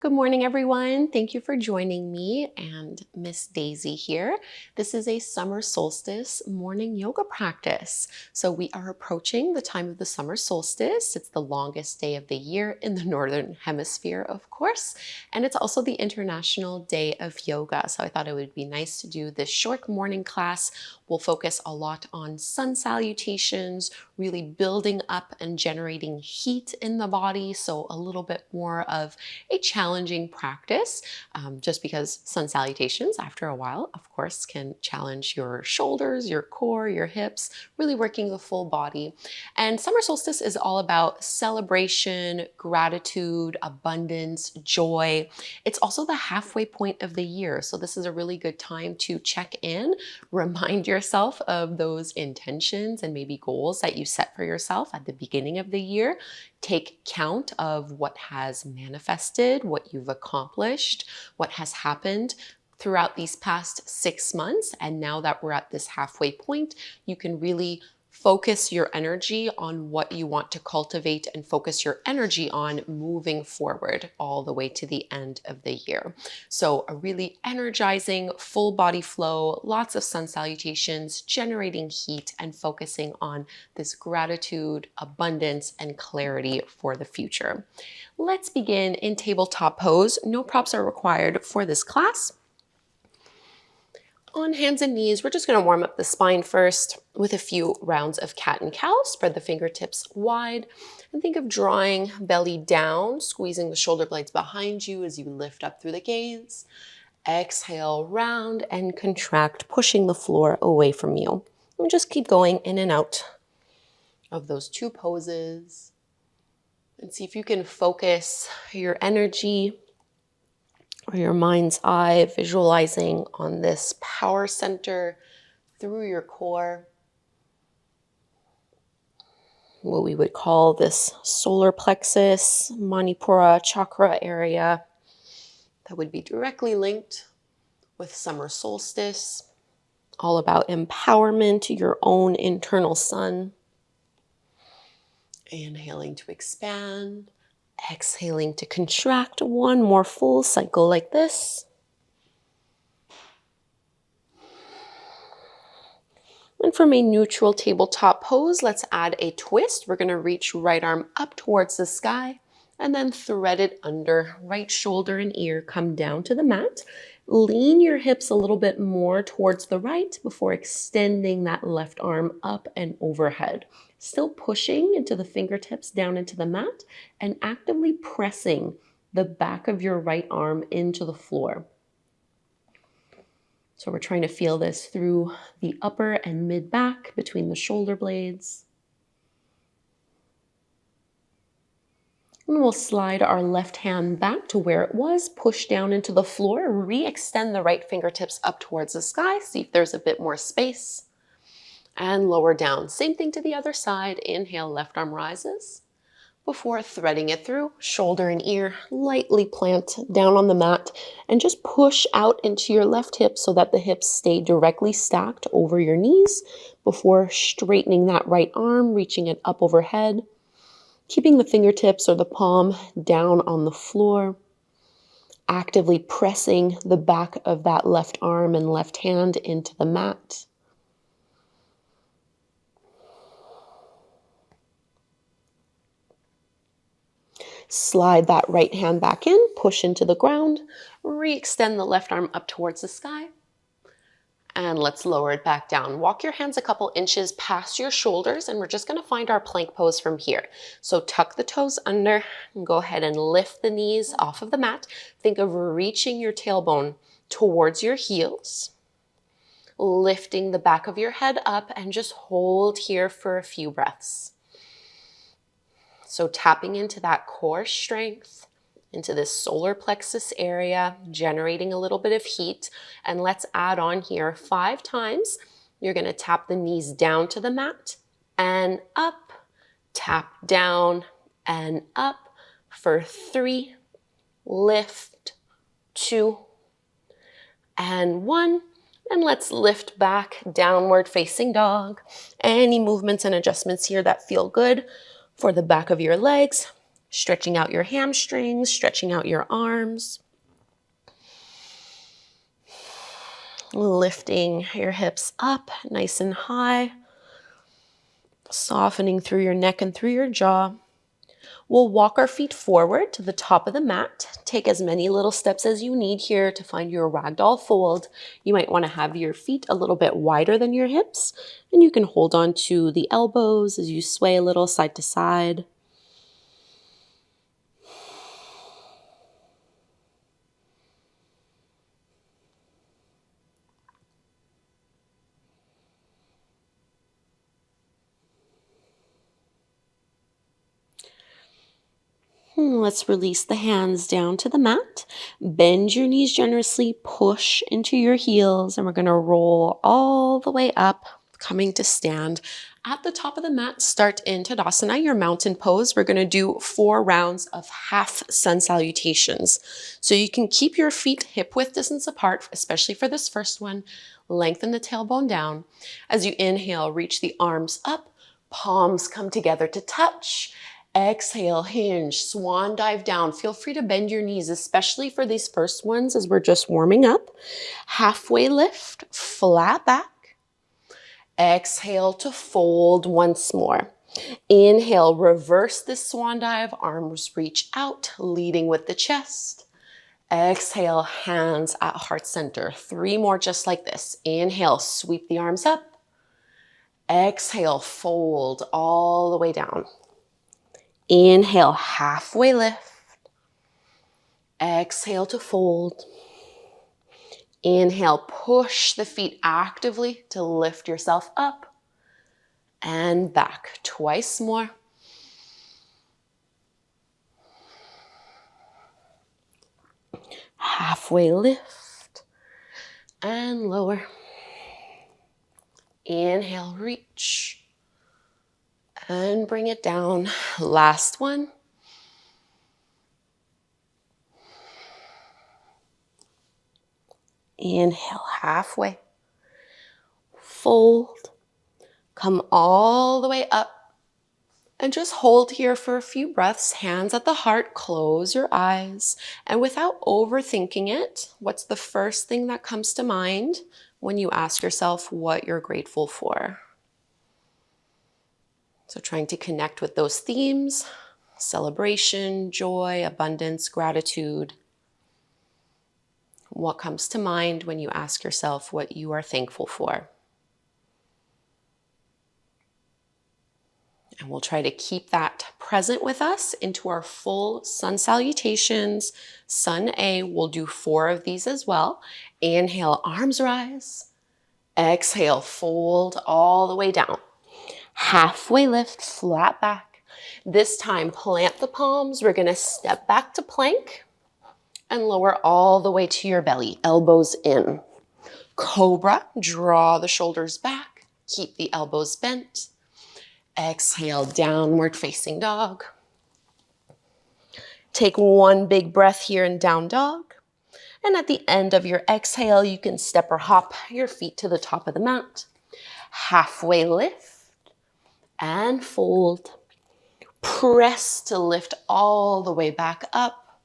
Good morning, everyone. Thank you for joining me and Miss Daisy here. This is a summer solstice morning yoga practice. So we are approaching the time of the summer solstice. It's the longest day of the year in the Northern Hemisphere, of course, and it's also the International Day of Yoga. So I thought it would be nice to do this short morning class. We'll focus a lot on sun salutations, really building up and generating heat in the body. So a little bit more of a challenging practice, just because sun salutations after a while, of course, can challenge your shoulders, your core, your hips, really working the full body. And summer solstice is all about celebration, gratitude, abundance, joy. It's also the halfway point of the year. So this is a really good time to check in, remind yourself of those intentions and maybe goals that you set for yourself at the beginning of the year. Take count of what has manifested, what you've accomplished, what has happened throughout these past 6 months. And now that we're at this halfway point, you can really focus your energy on what you want to cultivate and focus your energy on moving forward all the way to the end of the year. So a really energizing full body flow, lots of sun salutations, generating heat and focusing on this gratitude, abundance, and clarity for the future. Let's begin in tabletop pose. No props are required for this class. On hands and knees, we're just going to warm up the spine first with a few rounds of cat and cow. Spread the fingertips wide and think of drawing belly down, squeezing the shoulder blades behind you as you lift up through the gaze. Exhale, round and contract, pushing the floor away from you. And just keep going in and out of those two poses. And see if you can focus your energy or your mind's eye, visualizing on this power center through your core. What we would call this solar plexus, Manipura chakra area that would be directly linked with summer solstice, all about empowerment, your own internal sun. Inhaling to expand. Exhaling to contract. One more full cycle like this. And from a neutral tabletop pose, let's add a twist. We're going to reach right arm up towards the sky and then thread it under. Right shoulder and ear come down to the mat. Lean your hips a little bit more towards the right before extending that left arm up and overhead. Still pushing into the fingertips down into the mat and actively pressing the back of your right arm into the floor. So we're trying to feel this through the upper and mid back between the shoulder blades. And we'll slide our left hand back to where it was, push down into the floor, re-extend the right fingertips up towards the sky, see if there's a bit more space. And lower down. Same thing to the other side. Inhale, left arm rises. Before threading it through, shoulder and ear lightly plant down on the mat and just push out into your left hip so that the hips stay directly stacked over your knees before straightening that right arm, reaching it up overhead, keeping the fingertips or the palm down on the floor, actively pressing the back of that left arm and left hand into the mat. Slide that right hand back in, push into the ground, re-extend the left arm up towards the sky, and let's lower it back down. Walk your hands a couple inches past your shoulders, and we're just going to find our plank pose from here. So tuck the toes under, and go ahead and lift the knees off of the mat. Think of reaching your tailbone towards your heels, lifting the back of your head up, and just hold here for a few breaths. So tapping into that core strength, into this solar plexus area, generating a little bit of heat. And let's add on here 5 times. You're going to tap the knees down to the mat and up, tap down and up for 3, lift, 2, and 1. And let's lift back, downward facing dog. Any movements and adjustments here that feel good for the back of your legs, Stretching out your hamstrings, stretching out your arms. Lifting your hips up nice and high. Softening through your neck and through your jaw. We'll walk our feet forward to the top of the mat. Take as many little steps as you need here to find your ragdoll fold. You might want to have your feet a little bit wider than your hips, and you can hold on to the elbows as you sway a little side to side. Let's release the hands down to the mat. Bend your knees generously, push into your heels, and we're going to roll all the way up, coming to stand. At the top of the mat, start in Tadasana, your mountain pose. We're going to do 4 rounds of half sun salutations. So you can keep your feet hip width distance apart, especially for this first one. Lengthen the tailbone down. As you inhale, reach the arms up, palms come together to touch. Exhale, hinge, swan dive down. Feel free to bend your knees, especially for these first ones as we're just warming up. Halfway lift, flat back. Exhale to fold once more. Inhale, reverse this swan dive, arms reach out, leading with the chest. Exhale, hands at heart center. 3 more just like this. Inhale, sweep the arms up. Exhale, fold all the way down. Inhale, halfway lift. Exhale to fold. Inhale, push the feet actively to lift yourself up and back. Twice more. Halfway lift and lower. Inhale, reach. And bring it down. Last one. Inhale, halfway. Fold. Come all the way up. And just hold here for a few breaths. Hands at the heart. Close your eyes. And without overthinking it, what's the first thing that comes to mind when you ask yourself what you're grateful for? So trying to connect with those themes, celebration, joy, abundance, gratitude. What comes to mind when you ask yourself what you are thankful for? And we'll try to keep that present with us into our full sun salutations. Sun A, we'll do 4 of these as well. Inhale, arms rise. Exhale, fold all the way down. Halfway lift, flat back. This time, plant the palms. We're going to step back to plank and lower all the way to your belly, elbows in. Cobra, draw the shoulders back. Keep the elbows bent. Exhale, downward facing dog. Take 1 big breath here in down dog. And at the end of your exhale, you can step or hop your feet to the top of the mat. Halfway lift. And fold. Press to lift all the way back up.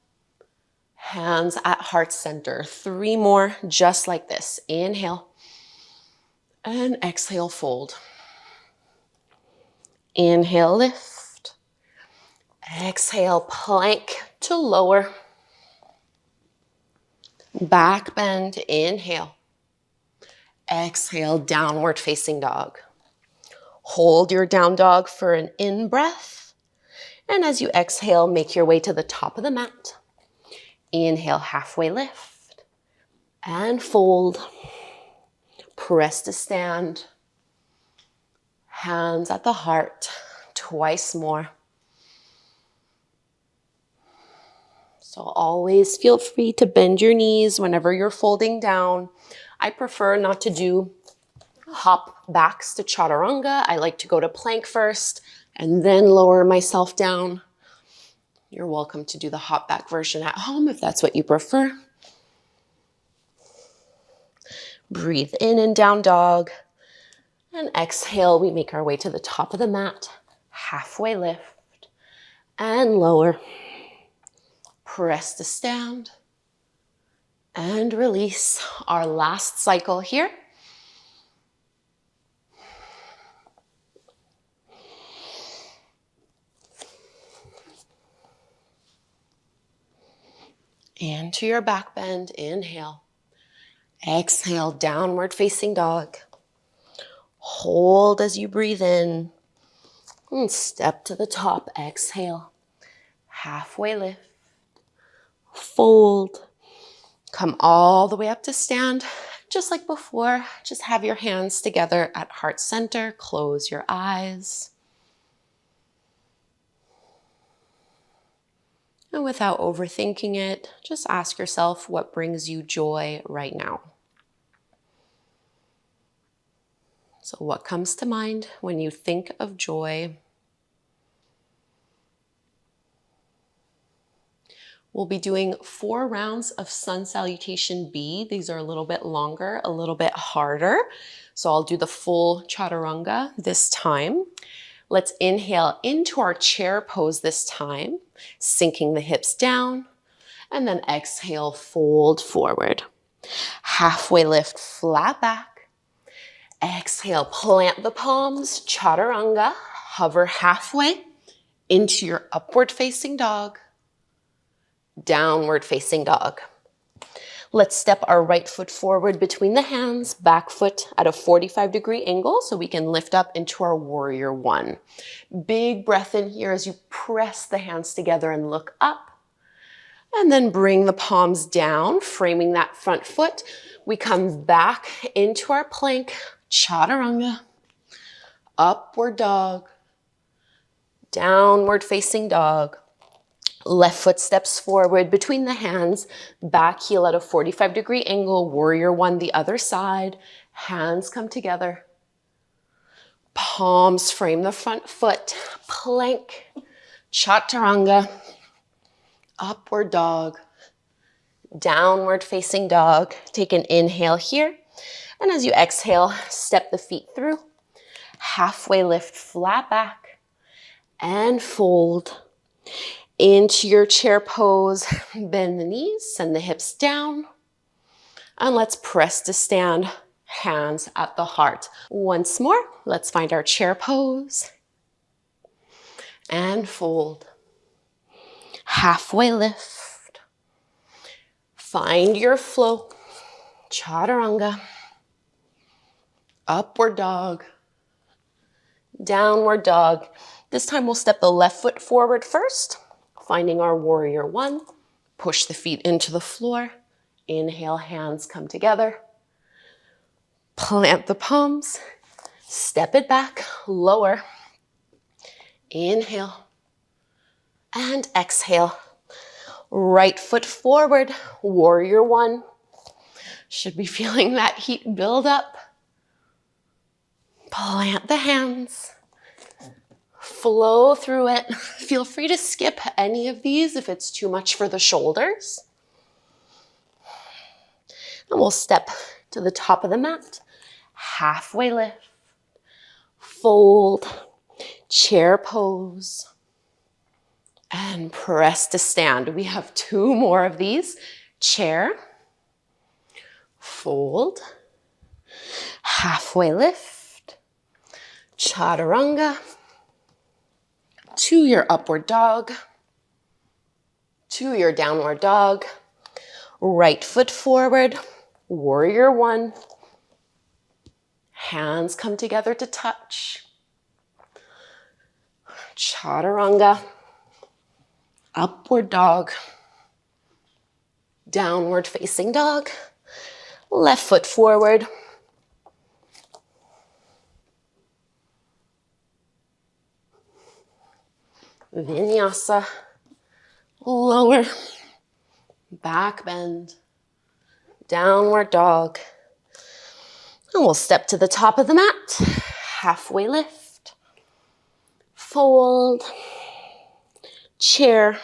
Hands at heart center. 3 more just like this. Inhale. And exhale, fold. Inhale, lift. Exhale, plank to lower. Back bend, inhale. Exhale, downward facing dog. Hold your down dog for an in breath. And as you exhale, make your way to the top of the mat. Inhale, halfway lift. And fold. Press to stand. Hands at the heart. Twice more. So always feel free to bend your knees whenever you're folding down. I prefer not to do hop backs to chaturanga. I like to go to plank first and then lower myself down. You're welcome to do the hop back version at home if that's what you prefer. Breathe in and down dog. And exhale, we make our way to the top of the mat. Halfway lift. and lower. Press to stand and release. Our last cycle here. Into your back bend, inhale. Exhale, downward facing dog. Hold as you breathe in. And step to the top, exhale. Halfway lift. Fold. Come all the way up to stand. Just like before, just have your hands together at heart center. Close your eyes. And without overthinking it, just ask yourself what brings you joy right now. So what comes to mind when you think of joy? We'll be doing 4 rounds of Sun Salutation B. These are a little bit longer, a little bit harder. So I'll do the full chaturanga this time. Let's inhale into our chair pose this time, sinking the hips down, and then exhale, fold forward. Halfway lift, flat back. Exhale, plant the palms, chaturanga, hover halfway into your upward facing dog, downward facing dog. Let's step our right foot forward between the hands, back foot at a 45-degree angle so we can lift up into our warrior one. Big breath in here as you press the hands together and look up. And then bring the palms down, framing that front foot. We come back into our plank, chaturanga, upward dog, downward facing dog. Left foot steps forward between the hands, back heel at a 45-degree angle, warrior one the other side. Hands come together. Palms frame the front foot, plank, chaturanga, upward dog, downward facing dog. Take an inhale here. And as you exhale, step the feet through. Halfway lift, flat back, and fold. Into your chair pose, bend the knees, send the hips down, and let's press to stand, hands at the heart. Once more, let's find our chair pose, and fold. Halfway lift, find your flow, chaturanga, upward dog, downward dog. This time we'll step the left foot forward first. Finding our warrior one, push the feet into the floor. Inhale, hands come together. Plant the palms, step it back, lower. Inhale and exhale. Right foot forward, warrior one. Should be feeling that heat build up. Plant the hands. Flow through it. Feel free to skip any of these if it's too much for the shoulders. And we'll step to the top of the mat. Halfway lift. Fold. Chair pose. And press to stand. We have 2 more of these. Chair. Fold. Halfway lift. Chaturanga. To your upward dog, to your downward dog, right foot forward, warrior one, hands come together to touch, chaturanga, upward dog, downward facing dog, left foot forward, vinyasa, lower, back bend, downward dog. And we'll step to the top of the mat, halfway lift, fold, chair,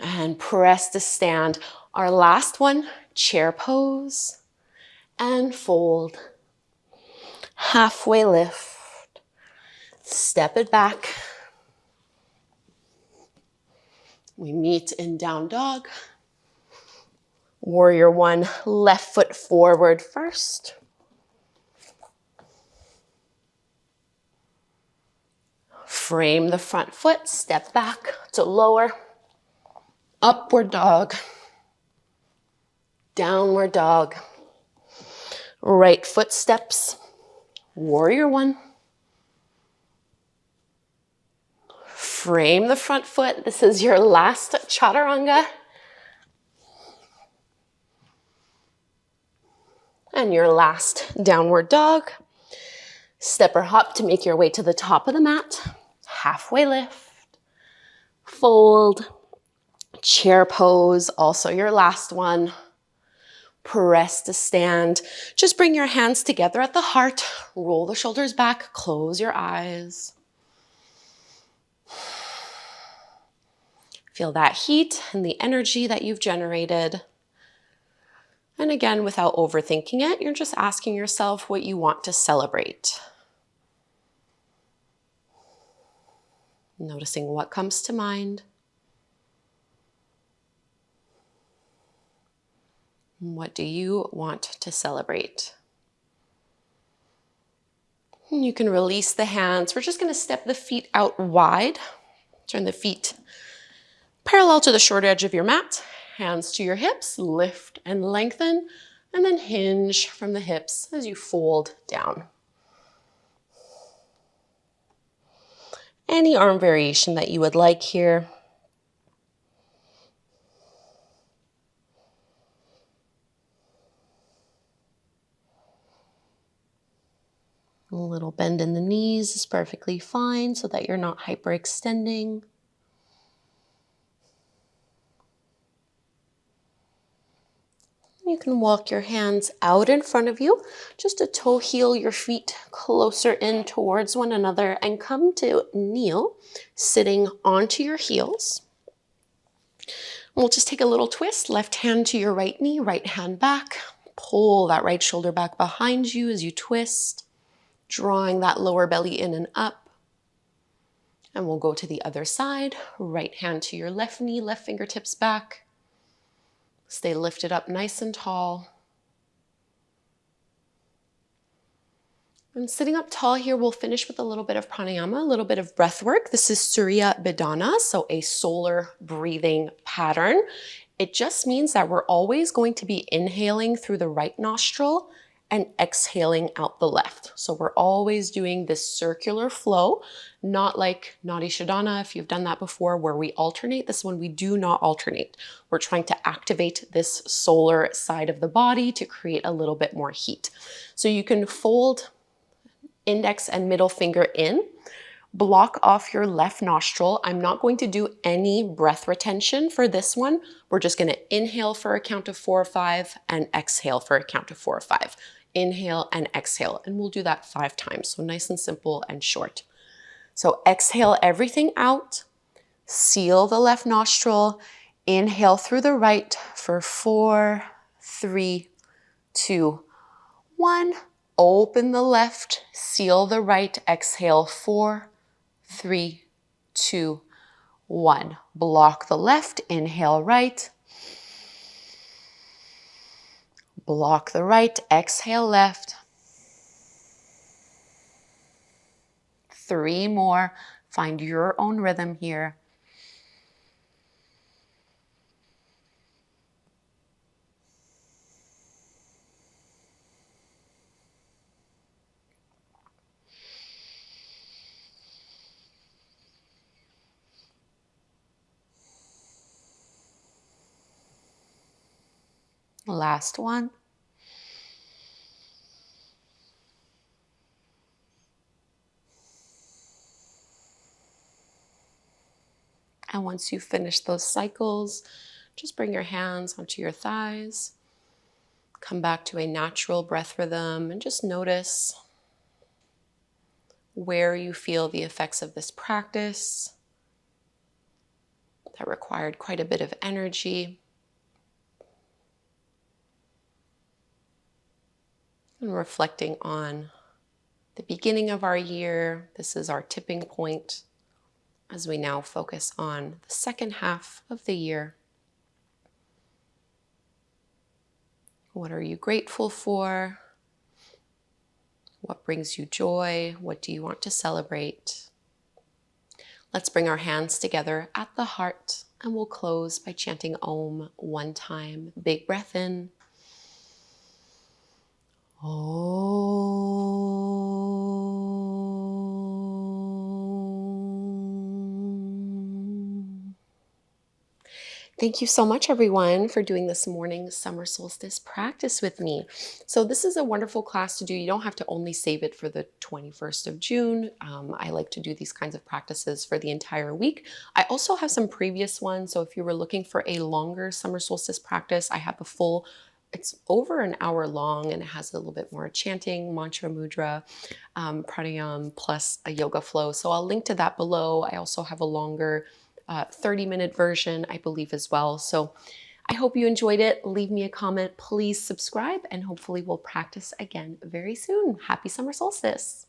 and press to stand. Our last one, chair pose, and fold, halfway lift, step it back, We meet in down dog. Warrior one, left foot forward first. Frame the front foot, step back to lower. Upward dog. Downward dog. Right foot steps. Warrior one. Frame the front foot. This is your last chaturanga. And your last downward dog. Step or hop to make your way to the top of the mat. Halfway lift. Fold. Chair pose, also your last one. Press to stand. Just bring your hands together at the heart. Roll the shoulders back. Close your eyes. Feel that heat and the energy that you've generated. And again, without overthinking it, you're just asking yourself what you want to celebrate. Noticing what comes to mind. What do you want to celebrate? You can release the hands. We're just going to step the feet out wide. Turn the feet parallel to the short edge of your mat. Hands to your hips, lift and lengthen, and then hinge from the hips as you fold down. Any arm variation that you would like here. A little bend in the knees is perfectly fine so that you're not hyperextending. You can walk your hands out in front of you, just to toe heel your feet closer in towards one another and come to kneel, sitting onto your heels. We'll just take a little twist, left hand to your right knee, right hand back. Pull that right shoulder back behind you as you twist, drawing that lower belly in and up. And we'll go to the other side, right hand to your left knee, left fingertips back. Stay lifted up nice and tall. And sitting up tall here, we'll finish with a little bit of pranayama, a little bit of breath work. This is Surya Bhedana, so a solar breathing pattern. It just means that we're always going to be inhaling through the right nostril and exhaling out the left. So we're always doing this circular flow, not like Nadi Shodhana, if you've done that before, where we alternate. This one we do not alternate. We're trying to activate this solar side of the body to create a little bit more heat. So you can fold index and middle finger in, block off your left nostril. I'm not going to do any breath retention for this one. We're just going to inhale for a count of 4 or 5 and exhale for a count of 4 or 5. Inhale and exhale, and we'll do that 5 times. So nice and simple and short. So exhale everything out, seal the left nostril, inhale through the right for 4, 3, 2, 1. Open the left, seal the right, exhale 4, 3, 2, 1. Block the left, inhale right. Block the right, exhale left. 3 more. Find your own rhythm here. Last one. And once you finish those cycles, just bring your hands onto your thighs. Come back to a natural breath rhythm and just notice where you feel the effects of this practice that required quite a bit of energy. And reflecting on the beginning of our year. This is our tipping point. as we now focus on the second half of the year. What are you grateful for? What brings you joy? What do you want to celebrate? Let's bring our hands together at the heart, and we'll close by chanting Om one time. Big breath in. Om. Thank you so much, everyone, for doing this morning summer solstice practice with me. So this is a wonderful class to do. You don't have to only save it for the 21st of June. I like to do these kinds of practices for the entire week. I also have some previous ones. So if you were looking for a longer summer solstice practice, I have a full, it's over an hour long, and it has a little bit more chanting, mantra mudra, pranayama, plus a yoga flow. So I'll link to that below. I also have a longer 30-minute version, I believe, as well. So I hope you enjoyed it. Leave me a comment, please subscribe, and hopefully we'll practice again very soon. Happy summer solstice.